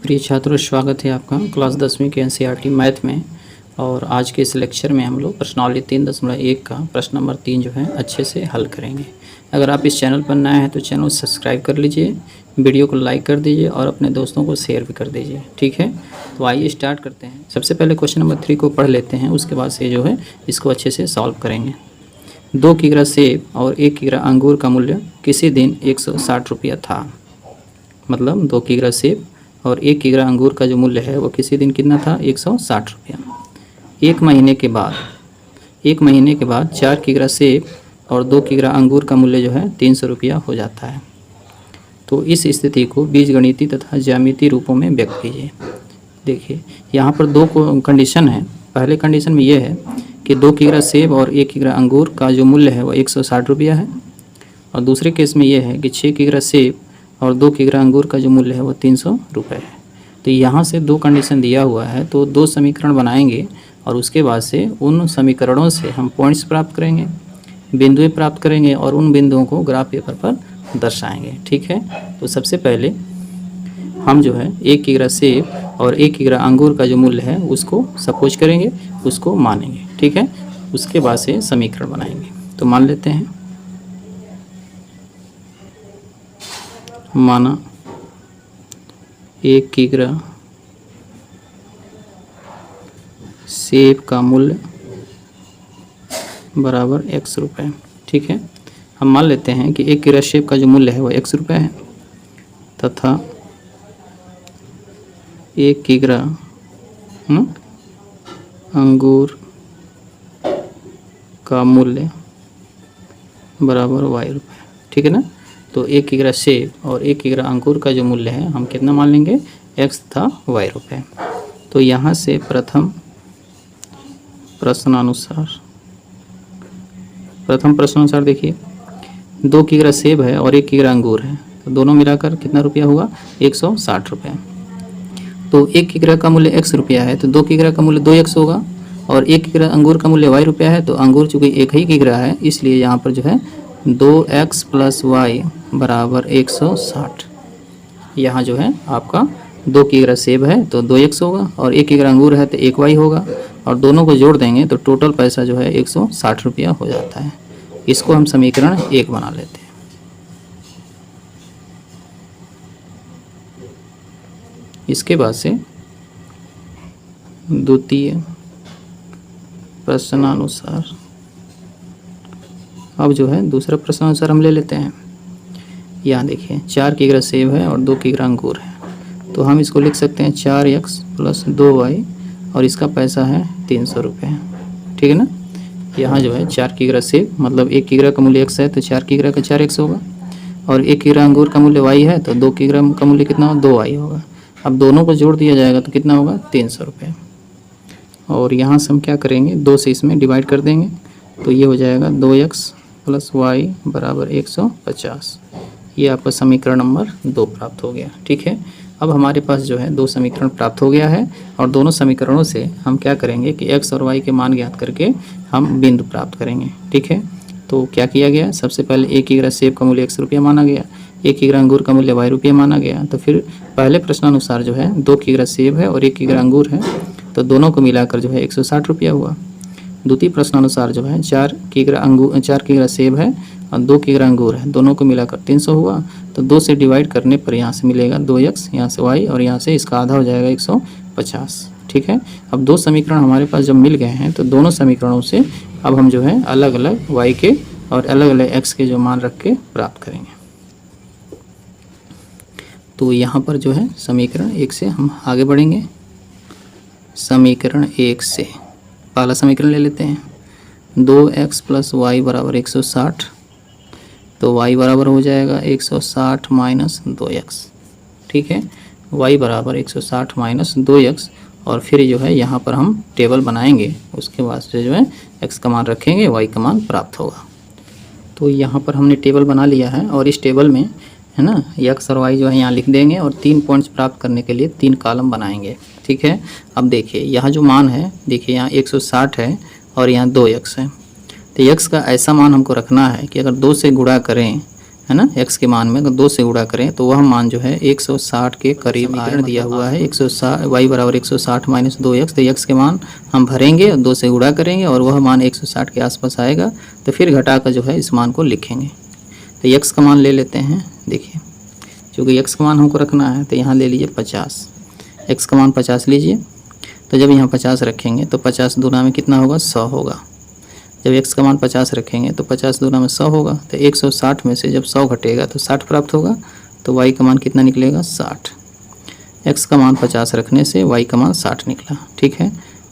प्रिय छात्रों, स्वागत है आपका क्लास 10वीं के एनसीईआरटी मैथ में। और आज के इस लेक्चर में हम लोग प्रश्नावली 3.1 का प्रश्न नंबर 3 जो है अच्छे से हल करेंगे। अगर आप इस चैनल पर नए हैं तो चैनल को सब्सक्राइब कर लीजिए, वीडियो को लाइक कर दीजिए और अपने दोस्तों को शेयर भी कर दीजिए। ठीक है, तो आइए स्टार्ट करते हैं। सबसे पहले क्वेश्चन नंबर 3 को पढ़ लेते हैं, उसके बाद से जो है इसको अच्छे से सॉल्व करेंगे। 2 किग्रा सेब और 1 किग्रा अंगूर का मूल्य किसी दिन 160 रुपया था। मतलब 2 किग्रा सेब और 1 किग्रा अंगूर का जो मूल्य है वो किसी दिन कितना था, 160 रुपया। एक महीने के बाद 4 किग्रा सेब और 2 किग्रा अंगूर का मूल्य जो है 300 रुपया हो जाता है। तो इस स्थिति को बीजगणितीय तथा ज्यामितीय रूपों में व्यक्त कीजिए। देखिए यहाँ पर दो कंडीशन है। पहले कंडीशन में ये है कि 2 किग्रा सेब और 1 किग्रा अंगूर का जो मूल्य है वो 160 रुपया है, और दूसरे केस में ये है कि 6 किग्रा सेब और 2 किग्रा अंगूर का जो मूल्य है वो 300 रुपये है। तो यहाँ से दो कंडीशन दिया हुआ है, तो दो समीकरण बनाएंगे और उसके बाद से उन समीकरणों से हम पॉइंट्स प्राप्त करेंगे, बिंदुएं प्राप्त करेंगे और उन बिंदुओं को ग्राफ पेपर पर दर्शाएंगे। ठीक है, तो सबसे पहले हम जो है 1 किग्रा सेब और 1 किग्रा अंगूर का जो मूल्य है उसको सपोज करेंगे, उसको मानेंगे। ठीक है, उसके बाद से समीकरण बनाएंगे। तो मान लेते हैं, माना 1 किग्रा सेब का मूल्य बराबर x रुपये। ठीक है, हम मान लेते हैं कि 1 किग्रा सेब का जो मूल्य है वो x रुपये है तथा 1 किग्रा अंगूर का मूल्य बराबर y रुपये। ठीक है ना, तो 1 किग्रा सेब और 1 किग्रा अंगूर का जो मूल्य है हम कितना मान लेंगे, x तथा y रुपये। तो यहाँ से प्रथम प्रश्नानुसार देखिए, 2 किग्रा सेब है और 1 किग्रा अंगूर है, तो दोनों मिलाकर कितना रुपया होगा, 160 रुपये। तो 1 किग्रा का मूल्य x रुपया है तो 2 किग्रा का मूल्य 2x होगा, और 1 किग्रा अंगूर का मूल्य y रुपया है। तो अंगूर चूँकि एक ही किग्रा है इसलिए यहाँ पर जो है 2x प्लस y बराबर 160। यहाँ जो है आपका 2 किग्रा सेब है तो 2x होगा और 1 किग्रा अंगूर है तो 1y होगा, और दोनों को जोड़ देंगे तो टोटल पैसा जो है 160 रुपया हो जाता है। इसको हम समीकरण 1 बना लेते हैं। इसके बाद से द्वितीय प्रश्नानुसार, अब जो है दूसरा प्रश्नानुसार हम ले लेते हैं। यहाँ देखिए 4 किग्रा सेब है और 2 किग्रा अंगूर है, तो हम इसको लिख सकते हैं 4x प्लस 2y और इसका पैसा है 300 रुपये। ठीक है ना, यहाँ जो है 4 किग्रा सेब मतलब 1 किग्रा का मूल्य x है तो 4 किग्रा का 4x होगा, और 1 किग्रा अंगूर का मूल्य y है तो 2 किग्रा का मूल्य कितना होगा, 2y होगा। अब दोनों को जोड़ दिया जाएगा तो कितना होगा, 300 रुपये। और यहाँ से हम क्या करेंगे, 2 से इसमें डिवाइड कर देंगे तो ये हो जाएगा 2x प्लस y बराबर 150। ये आपका समीकरण नंबर 2 प्राप्त हो गया। ठीक है, अब हमारे पास जो है 2 समीकरण प्राप्त हो गया है, और दोनों समीकरणों से हम क्या करेंगे कि x और y के मान ज्ञात करके हम बिंदु प्राप्त करेंगे। ठीक है, तो क्या किया गया, सबसे पहले 1 किग्रा सेब का मूल्य x रुपया माना गया, 1 किग्रा अंगूर का मूल्य y रुपया माना गया। तो फिर पहले प्रश्नानुसार जो है 2 किग्रा सेब है और 1 किग्रा अंगूर है, तो दोनों को मिलाकर जो है 160 रुपया हुआ। द्वितीय प्रश्नानुसार जो है 4 किग्रा सेब है और 2 किग्रा अंगूर है, दोनों को मिलाकर 300 हुआ। तो 2 से डिवाइड करने पर यहाँ से मिलेगा 2x, यहाँ से y और यहाँ से इसका आधा हो जाएगा 150। ठीक है, अब 2 समीकरण हमारे पास जब मिल गए हैं तो दोनों समीकरणों से अब हम जो है अलग अलग y के और अलग अलग x के जो मान रख के प्राप्त करेंगे। तो यहाँ पर जो है समीकरण 1 से हम आगे बढ़ेंगे। समीकरण 1 से पहला समीकरण ले लेते हैं, 2x प्लस y बराबर 160, तो y बराबर हो जाएगा 160 माइनस 2x। ठीक है, y बराबर 160 माइनस 2x, और फिर जो है यहाँ पर हम टेबल बनाएंगे, उसके बाद से जो है x का मान रखेंगे, y का मान प्राप्त होगा। तो यहाँ पर हमने टेबल बना लिया है, और इस टेबल में है ना x और y जो है यहाँ लिख देंगे, और 3 पॉइंट्स प्राप्त करने के लिए 3 कॉलम बनाएंगे। ठीक है, अब देखिए यहाँ जो मान है, देखिए यहाँ 160 है और यहाँ 2x है, तो x का ऐसा मान हमको रखना है कि अगर 2 से गुणा करें है ना, x के मान में अगर 2 से गुणा करें तो वह मान जो है 160 के करीब दिया हुआ है। 160 y बराबर 160 माइनस 2x, तो x के मान हम भरेंगे और 2 से गुणा करेंगे और वह मान 160 के आसपास आएगा, तो फिर घटा कर जो है इस मान को लिखेंगे। तो x का मान ले लेते हैं। देखिए चूँकि x का मान हमको रखना है तो यहाँ ले लीजिए 50, x का मान 50 लीजिए। तो जब यहाँ 50 रखेंगे तो 50 दूना में कितना होगा, 100 होगा। जब x का मान 50 रखेंगे तो 50 दूना में 100 होगा, तो 160 में से जब 100 घटेगा तो 60 प्राप्त होगा। तो y का मान कितना निकलेगा, 60। x का मान 50 रखने से y का मान 60 निकला। ठीक है,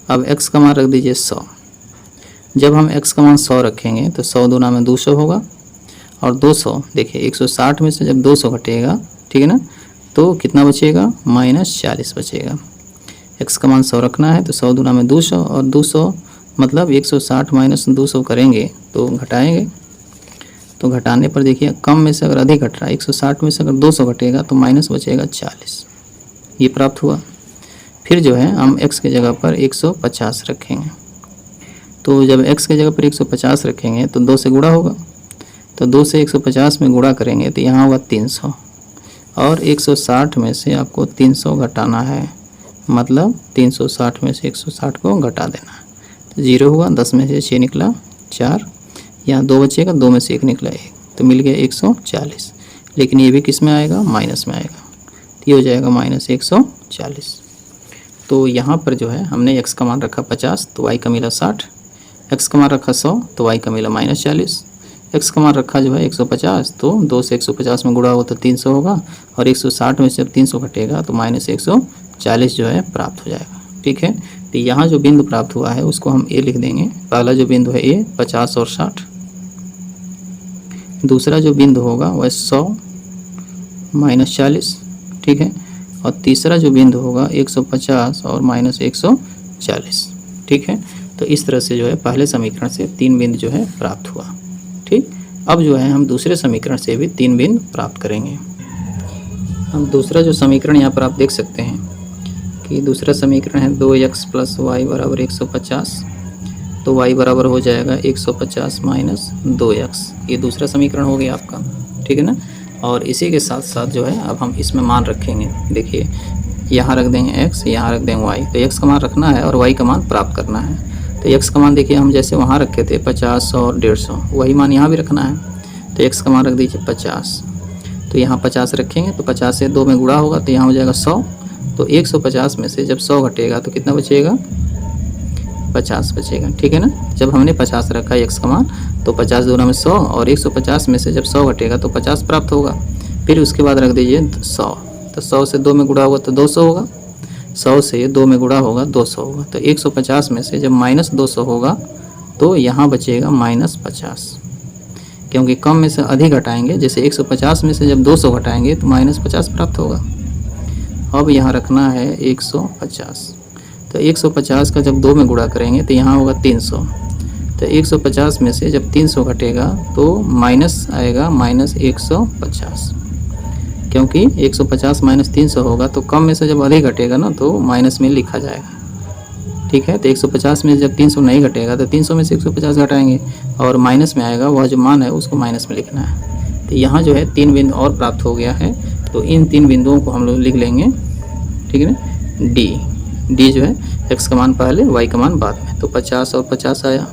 अब x का मान रख दीजिए 100। जब हम x का मान 100 रखेंगे तो 100 दूना में 200 होगा, और 200 देखिए 160 में से जब 200 घटेगा, ठीक है ना, तो कितना बचेगा, -40 बचेगा। x का मान 100 रखना है तो 100 दूना में 200, और 200 मतलब 160 माइनस 200 करेंगे तो घटाएंगे, तो घटाने पर देखिए कम में से अगर अधिक घट रहा है, 160 में से अगर 200 घटेगा तो माइनस बचेगा 40, ये प्राप्त हुआ। फिर जो है हम x की जगह पर 150 रखेंगे। तो जब x की जगह पर 150 रखेंगे तो 2 से गुणा होगा, तो 2 से 150 में गुणा करेंगे तो यहाँ होगा 300, और 160 में से आपको 300 घटाना है, मतलब 360 में से 160 को घटा देना है। तो 0 हुआ, 10 में से 6 निकला 4, यहाँ 2 बचेगा, 2 में से 1 निकला 1, तो मिल गया 140। लेकिन ये भी किस में आएगा, माइनस में आएगा, तो ये हो जाएगा -140। तो यहाँ पर जो है हमने x का मान रखा 50 तो y का मिला 60, x का मान रखा 100 तो y का मिला -40, x का मान रखा जो है 150 तो 2 से 150 में गुणा हो तो 300 होगा, और 160 में से जब 300 घटेगा तो -140 जो है प्राप्त हो जाएगा। ठीक है, तो यहाँ जो बिंदु प्राप्त हुआ है उसको हम a लिख देंगे। पहला जो बिंदु है a 50 और 60, दूसरा जो बिंदु होगा वह 100 -40, ठीक है, और तीसरा जो बिंदु होगा 150 और -140। ठीक है, तो इस तरह से जो है पहले समीकरण से 3 बिंदु जो है प्राप्त हुआ। ठीक, अब जो है हम दूसरे समीकरण से भी 3 बिंदु प्राप्त करेंगे। हम दूसरा जो समीकरण यहाँ पर आप देख सकते हैं कि दूसरा समीकरण है 2x + y बराबर 150, तो y बराबर हो जाएगा 150 माइनस 2x, ये दूसरा समीकरण हो गया आपका। ठीक है ना, और इसी के साथ साथ जो है अब हम इसमें मान रखेंगे। देखिए यहाँ रख देंगे x, यहाँ रख देंगे y, तो x का मान रखना है और y का मान प्राप्त करना है। तो x का मान देखिए हम जैसे वहाँ रखे थे 50 और 150, वही मान यहाँ भी रखना है। तो x का मान रख दीजिए 50, तो यहाँ 50 रखेंगे तो 50 से 2 में गुणा होगा तो यहाँ हो जाएगा 100, तो 150 में से जब 100 घटेगा तो कितना बचेगा, 50 बचेगा। ठीक है ना, जब हमने 50 रखा x का मान तो 50 दूना में 100, और 150 में से जब 100 घटेगा तो 50 प्राप्त होगा। फिर उसके बाद रख दीजिए 100, तो 100 से 2 में गुणा होगा तो 200 होगा, 100 से 2 में गुणा होगा 200 होगा, तो 150 में से जब -200 होगा तो यहाँ बचेगा -50, क्योंकि कम में से अधिक घटाएंगे। जैसे 150 में से जब 200 घटाएंगे तो -50 प्राप्त होगा। अब यहाँ रखना है 150, तो 150 का जब 2 में गुणा करेंगे तो यहाँ होगा 300, तो 150 में से जब 300 घटेगा तो माइनस आएगा -150, क्योंकि 150 माइनस 300 होगा तो कम में से जब अधिक घटेगा ना तो माइनस में लिखा जाएगा। ठीक है, तो 150 में जब 300 नहीं घटेगा तो 300 में से 150 घटाएंगे और माइनस में आएगा, वह जो मान है उसको माइनस में लिखना है। तो यहाँ जो है 3 बिंदु और प्राप्त हो गया है, तो इन 3 बिंदुओं को हम लोग लिख लेंगे। ठीक है ना, डी जो है x का मान पहले y का मान बाद में, तो 50 और 50 आया।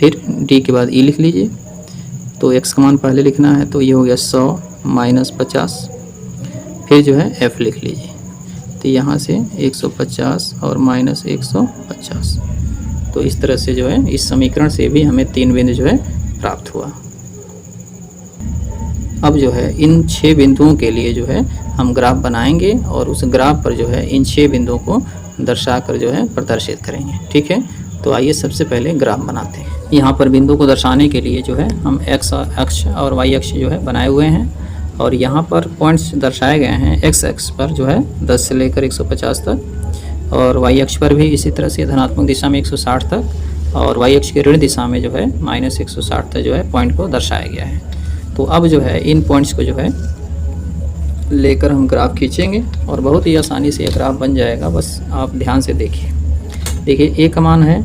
फिर d के बाद e लिख लीजिए, तो x का मान पहले लिखना है तो ये हो गया 100 माइनस 50, फिर जो है f लिख लीजिए, तो यहाँ से 150 और -150। तो इस तरह से जो है इस समीकरण से भी हमें 3 बिंदु जो है प्राप्त हुआ। अब जो है इन 6 बिंदुओं के लिए जो है हम ग्राफ बनाएंगे और उस ग्राफ पर जो है इन 6 बिंदुओं को दर्शाकर जो है प्रदर्शित करेंगे। ठीक है, तो आइए सबसे पहले ग्राफ बनाते हैं। यहाँ पर बिंदु को दर्शाने के लिए जो है हम x अक्ष और y अक्ष जो है बनाए हुए हैं, और यहाँ पर पॉइंट्स दर्शाए गए हैं। x अक्ष पर जो है 10 से लेकर 150 तक, और y अक्ष पर भी इसी तरह से धनात्मक दिशा में 160 तक, और y अक्ष के ऋण दिशा में जो है -160 तक जो है पॉइंट को दर्शाया गया है। तो अब जो है इन पॉइंट्स को जो है लेकर हम ग्राफ खींचेंगे और बहुत ही आसानी से ये ग्राफ बन जाएगा। बस आप ध्यान से देखिए। देखिए a का मान है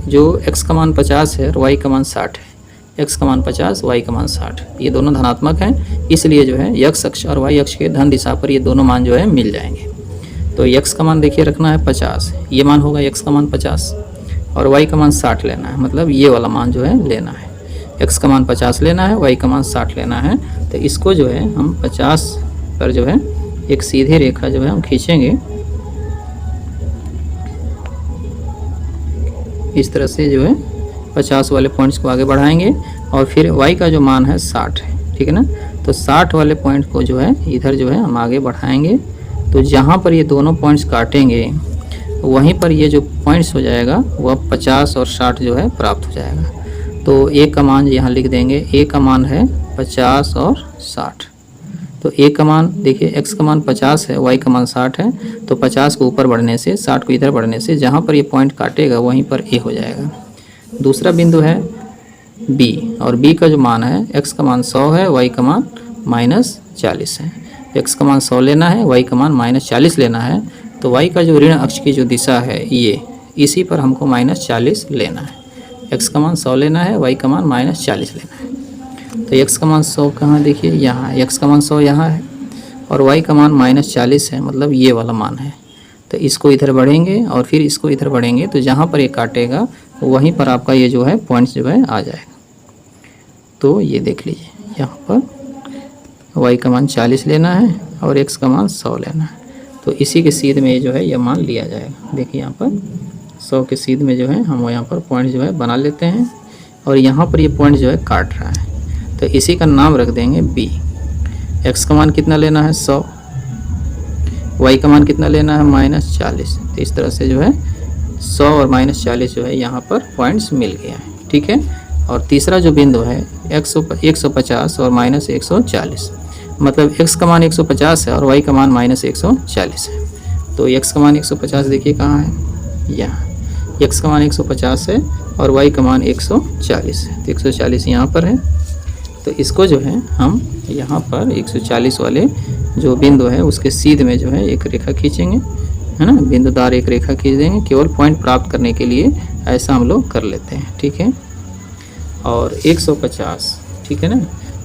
जो x का मान 50 है और y का मान 60 है। x का मान 50, y का मान 60। ये दोनों धनात्मक हैं, इसलिए जो है x अक्ष और y अक्ष के धन दिशा पर ये दोनों मान जो है मिल जाएंगे। तो x का मान देखिए रखना है 50, ये मान होगा x का मान 50 और y का मान 60 लेना है, मतलब ये वाला मान जो है लेना है। x का मान 50 लेना है, y का मान 60 लेना है। तो इसको जो है हम 50 पर जो है एक सीधी रेखा जो है हम खींचेंगे, इस तरह से जो है 50 वाले पॉइंट्स को आगे बढ़ाएंगे और फिर y का जो मान है 60 है, ठीक है ना। तो 60 वाले पॉइंट को जो है इधर जो है हम आगे बढ़ाएंगे। तो जहाँ पर ये दोनों पॉइंट्स काटेंगे वहीं पर ये जो पॉइंट्स हो जाएगा वह 50 और 60 जो है प्राप्त हो जाएगा। तो a का मान यहाँ लिख देंगे, a का मान है 50 और 60। तो a का मान देखिए x का मान 50 है, y का मान 60 है। तो 50 को ऊपर बढ़ने से 60 को इधर बढ़ने से जहाँ पर ये पॉइंट काटेगा वहीं पर a हो जाएगा। दूसरा बिंदु है b और b का जो मान है x का मान 100 है, y का मान -40 है। x का मान 100 लेना है, y का मान -40 लेना है। तो y का जो ऋण अक्ष की जो दिशा है ये, इसी पर हमको -40 लेना है। x का मान 100 लेना है, y का मान -40 लेना है। तो x का मान 100 कहाँ देखिए यहाँ है, x का मान 100 यहाँ है और y का मान -40 है, मतलब ये वाला मान है। तो इसको इधर बढ़ेंगे और फिर इसको इधर बढ़ेंगे, तो जहाँ पर ये काटेगा वहीं पर आपका ये जो है पॉइंट्स जो है आ जाएगा। तो ये देख लीजिए यहाँ पर y का मान 40 लेना है और x का मान 100 लेना है। तो इसी के सीध में जो है यह मान लिया जाएगा। देखिए यहाँ पर 100 के सीध में जो है हम यहाँ पर पॉइंट जो है बना लेते हैं और यहाँ पर ये पॉइंट जो है काट रहा है, तो इसी का नाम रख देंगे b। x का मान कितना लेना है 100, y का मान कितना लेना है -40। तो इस तरह से जो है 100 और -40 जो है यहाँ पर पॉइंट्स मिल गया है, ठीक है। और तीसरा जो बिंदु है 150 और -140, मतलब x का मान 150 है और y का मान -140 है। तो x का मान 150 देखिए कहाँ है, यहाँ। x का मान 150 है और y का मान 140 है। तो 140 यहाँ पर है। तो इसको जो है हम यहाँ पर 140 वाले जो बिंदु है उसके सीध में जो है एक रेखा खींचेंगे, है ना, बिंदुदार एक रेखा खींच देंगे। केवल पॉइंट प्राप्त करने के लिए ऐसा हम लोग कर लेते हैं, ठीक है। और 150, ठीक है ना,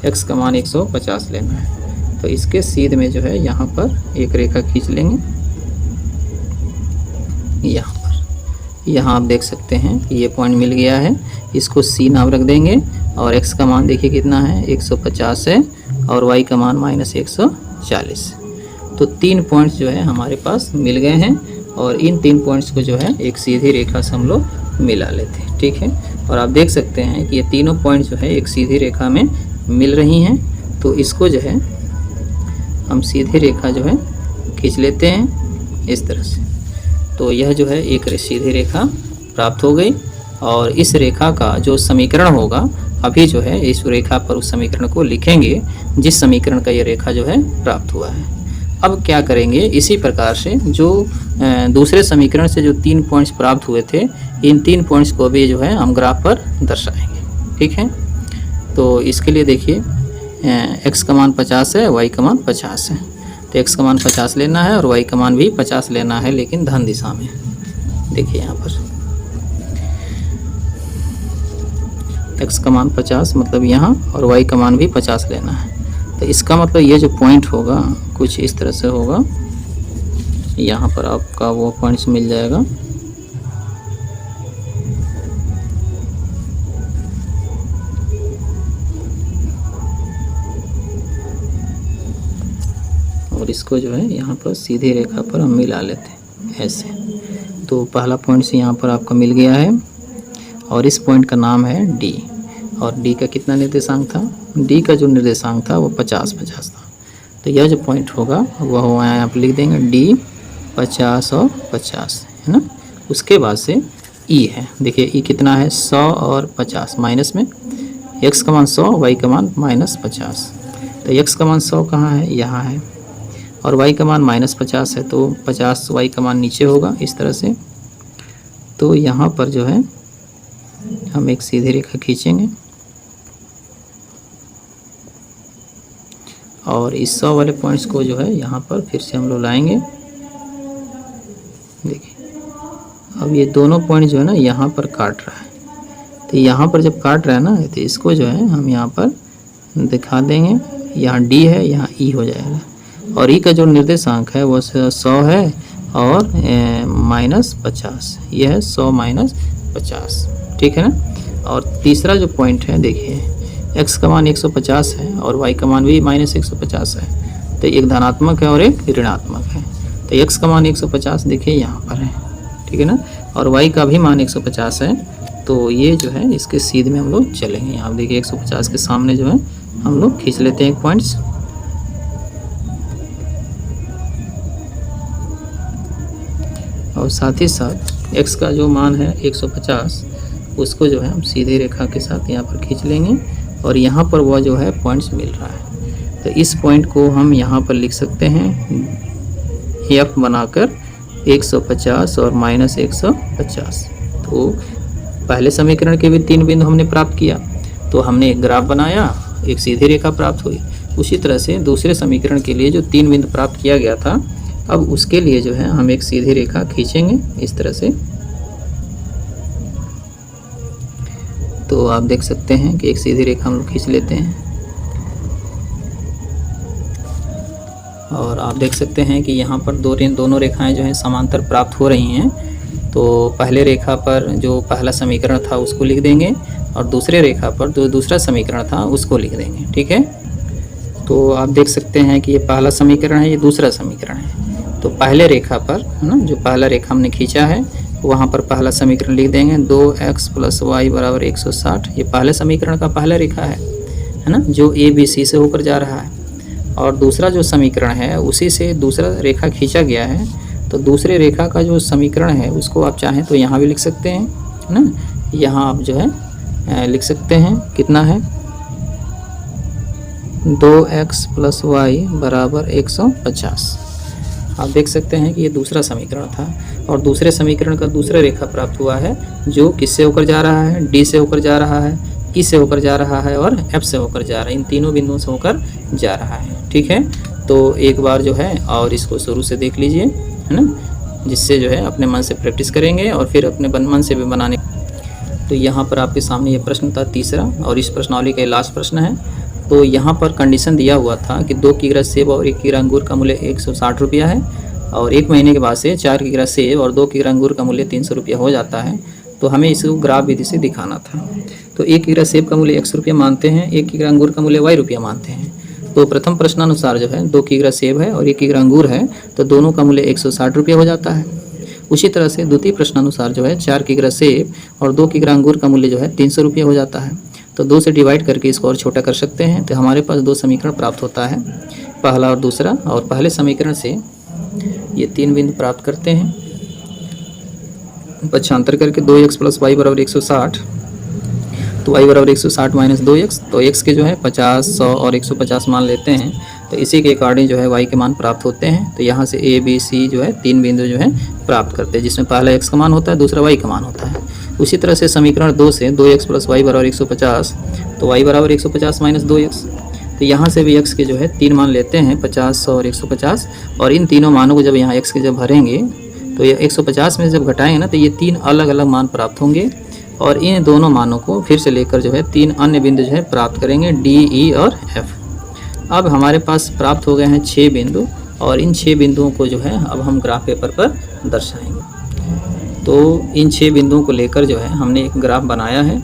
x का मान 150 लेना है। तो इसके सीध में जो है यहाँ पर एक रेखा खींच लेंगे, यहाँ पर। यहाँ आप देख सकते हैं ये पॉइंट मिल गया है, इसको C नाम रख देंगे। और x का मान देखिए कितना है 150 है और y का मान -140। तो 3 पॉइंट्स जो है हमारे पास मिल गए हैं और इन 3 पॉइंट्स को जो है एक सीधी रेखा से हम लोग मिला लेते हैं, ठीक है। और आप देख सकते हैं कि ये तीनों पॉइंट जो है एक सीधी रेखा में मिल रही हैं। तो इसको जो है हम सीधी रेखा जो है खींच लेते हैं इस तरह से। तो यह जो है एक सीधी रेखा प्राप्त हो गई और इस रेखा का जो समीकरण होगा, अभी जो है इस रेखा पर उस समीकरण को लिखेंगे जिस समीकरण का ये रेखा जो है प्राप्त हुआ है। अब क्या करेंगे, इसी प्रकार से जो दूसरे समीकरण से जो 3 पॉइंट्स प्राप्त हुए थे, इन 3 पॉइंट्स को भी जो है हम ग्राफ पर दर्शाएंगे, ठीक है। तो इसके लिए देखिए x का मान 50 है, y का मान 50 है। तो x का मान 50 लेना है और y का मान भी 50 लेना है, लेकिन धन दिशा में। देखिए यहाँ पर x का मान 50 मतलब यहाँ, और y का मान भी 50 लेना है। तो इसका मतलब ये जो पॉइंट होगा कुछ इस तरह से होगा, यहाँ पर आपका वो पॉइंट्स मिल जाएगा। और इसको जो है यहाँ पर सीधी रेखा पर हम मिला लेते हैं ऐसे। तो पहला पॉइंट से यहाँ पर आपका मिल गया है और इस पॉइंट का नाम है D। और D का कितना निर्देशांक था, D का जो निर्देशांक था वो 50 था। तो यह जो पॉइंट होगा वह वहाँ आप लिख देंगे D 50 और 50, है ना। उसके बाद से E है, देखिए E कितना है 100 और 50, माइनस में x का मान 100, y का मान -50। तो x का मान 100 कहाँ है, यहाँ है, और y का मान -50 है। तो 50 y का मान नीचे होगा इस तरह से। तो यहाँ पर जो है हम एक सीधी रेखा खींचेंगे और इस 100 वाले पॉइंट्स को जो है यहाँ पर फिर से हम लोग लाएंगे। देखिए अब ये दोनों पॉइंट जो है ना यहाँ पर काट रहा है, तो यहाँ पर जब काट रहा है ना, तो इसको जो है हम यहाँ पर दिखा देंगे, यहाँ डी है, यहाँ ई हो जाएगा, और ई का जो निर्देशांक है वो 100 है और -50, ये है 100 - 50, ठीक है ना। और तीसरा जो पॉइंट है देखिए, x का मान 150 है और y का मान भी -150 है, तो एक धनात्मक है और एक ऋणात्मक है। तो x का मान 150 देखिए यहाँ पर है, ठीक है ना, और y का भी मान 150 है। तो ये जो है इसके सीधे में हम लोग चलेंगे। यहाँ देखिए 150 के सामने जो है हम लोग खींच लेते हैं एक पॉइंट्स, और साथ ही साथ x का जो मान है 150, उसको जो है हम सीधे रेखा के साथ यहाँ पर खींच लेंगे, और यहाँ पर वह जो है पॉइंट्स मिल रहा है। तो इस पॉइंट को हम यहाँ पर लिख सकते हैं f बनाकर 150 और -150। तो पहले समीकरण के भी 3 बिंदु हमने प्राप्त किया, तो हमने एक ग्राफ बनाया, एक सीधी रेखा प्राप्त हुई। उसी तरह से दूसरे समीकरण के लिए जो 3 बिंदु प्राप्त किया गया था, अब उसके लिए जो है हम एक सीधी रेखा खींचेंगे इस तरह से। तो आप देख सकते हैं कि एक सीधी रेखा हम लोग खींच लेते हैं, और आप देख सकते हैं कि यहाँ पर दोनों रेखाएं जो हैं समांतर प्राप्त हो रही हैं। तो पहले रेखा पर जो पहला समीकरण था उसको लिख देंगे, और दूसरे रेखा पर जो दूसरा समीकरण था उसको लिख देंगे, ठीक है। तो आप देख सकते हैं कि ये पहला समीकरण है, ये दूसरा समीकरण है। तो पहले रेखा पर है ना, जो पहला रेखा हमने खींचा है, वहाँ पर पहला समीकरण लिख देंगे 2x + y = 160। ये पहले समीकरण का पहला रेखा है ना, जो ए बी सी से होकर जा रहा है। और दूसरा जो समीकरण है उसी से दूसरा रेखा खींचा गया है। तो दूसरे रेखा का जो समीकरण है उसको आप चाहें तो यहाँ भी लिख सकते हैं, है ना। यहाँ आप जो है लिख सकते हैं, कितना है 2x + y = 150। आप देख सकते हैं कि ये दूसरा समीकरण था, और दूसरे समीकरण का दूसरा रेखा प्राप्त हुआ है, जो किससे होकर जा रहा है, डी से होकर जा रहा है, ई से होकर जा रहा है और एफ से होकर जा रहा है। इन तीनों बिंदुओं से होकर जा रहा है, ठीक है। तो एक बार जो है और इसको शुरू से देख लीजिए, है ना, जिससे जो है अपने मन से प्रैक्टिस करेंगे और फिर अपने मन से भी बनाने। तो यहाँ पर आपके सामने ये प्रश्न था तीसरा, और इस प्रश्नावली का लास्ट प्रश्न है। तो यहाँ पर कंडीशन दिया हुआ था कि 2 किलो सेब और 1 किलो अंगूर का मूल्य 160 रुपया है, और 1 महीने के बाद से 4 किलो सेब और 2 किलो अंगूर का मूल्य 300 रुपया हो जाता है। तो हमें इसको ग्राफ विधि से दिखाना था। तो 1 किलो सेब का मूल्य 100 रुपया मानते हैं, 1 किलो अंगूर का मूल्य y रुपया मानते हैं। तो प्रथम प्रश्नानुसार जो है 2 किलो सेब है और 1 किलो अंगूर है, तो दोनों का मूल्य 160 रुपया हो जाता है। उसी तरह से द्वितीय प्रश्नानुसार जो है 4 किलो सेब और 2 किलो अंगूर का मूल्य जो है 300 रुपया हो जाता है। तो 2 से डिवाइड करके इसको और छोटा कर सकते हैं। तो हमारे पास 2 समीकरण प्राप्त होता है, पहला और दूसरा। और पहले समीकरण से ये 3 बिंदु प्राप्त करते हैं, पक्षांतर करके 2x + y = 160। तो y = 160 - 2x, तो x के जो है 50, 100 और 150 मान लेते हैं। तो इसी के अकॉर्डिंग जो है y के मान प्राप्त होते हैं। तो यहाँ से a b c जो है 3 बिंदु जो है प्राप्त करते हैं, जिसमें पहला x का मान होता है, दूसरा y का मान होता है। उसी तरह से समीकरण 2 से 2x + y = 150, तो y = 150 - 2x। तो यहाँ से भी x के जो है 3 मान लेते हैं, 50, 100 और 150, और इन तीनों मानों को जब यहाँ x के जब भरेंगे तो ये 150 में जब घटाएंगे ना, तो ये 3 अलग अलग मान प्राप्त होंगे, और इन दोनों मानों को फिर से लेकर जो है 3 अन्य बिंदु जो है प्राप्त करेंगे, डी, ई और एफ। अब हमारे पास प्राप्त हो गए हैं 6 बिंदु, और इन 6 बिंदुओं को जो है अब हम ग्राफ पेपर पर दर्शाएंगे। तो इन 6 बिंदुओं को लेकर जो है हमने एक ग्राफ बनाया है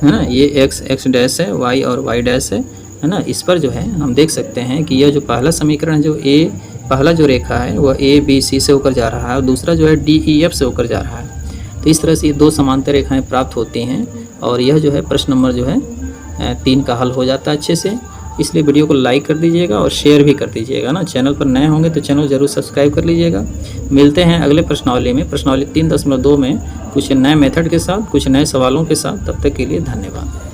ना। ये x डैश है, y और y डैश है ना। इस पर जो है हम देख सकते हैं कि यह जो पहला समीकरण जो पहला जो रेखा है वह a b c से होकर जा रहा है, और दूसरा जो है d e f से होकर जा रहा है। तो इस तरह से ये 2 समांतर रेखाएं प्राप्त होती हैं, और यह जो है प्रश्न नंबर जो है 3 का हल हो जाता है अच्छे से। इसलिए वीडियो को लाइक कर दीजिएगा और शेयर भी कर दीजिएगा ना। चैनल पर नए होंगे तो चैनल जरूर सब्सक्राइब कर लीजिएगा। मिलते हैं अगले प्रश्नावली में, प्रश्नावली 3.2 में कुछ नए मेथड के साथ, कुछ नए सवालों के साथ। तब तक के लिए धन्यवाद।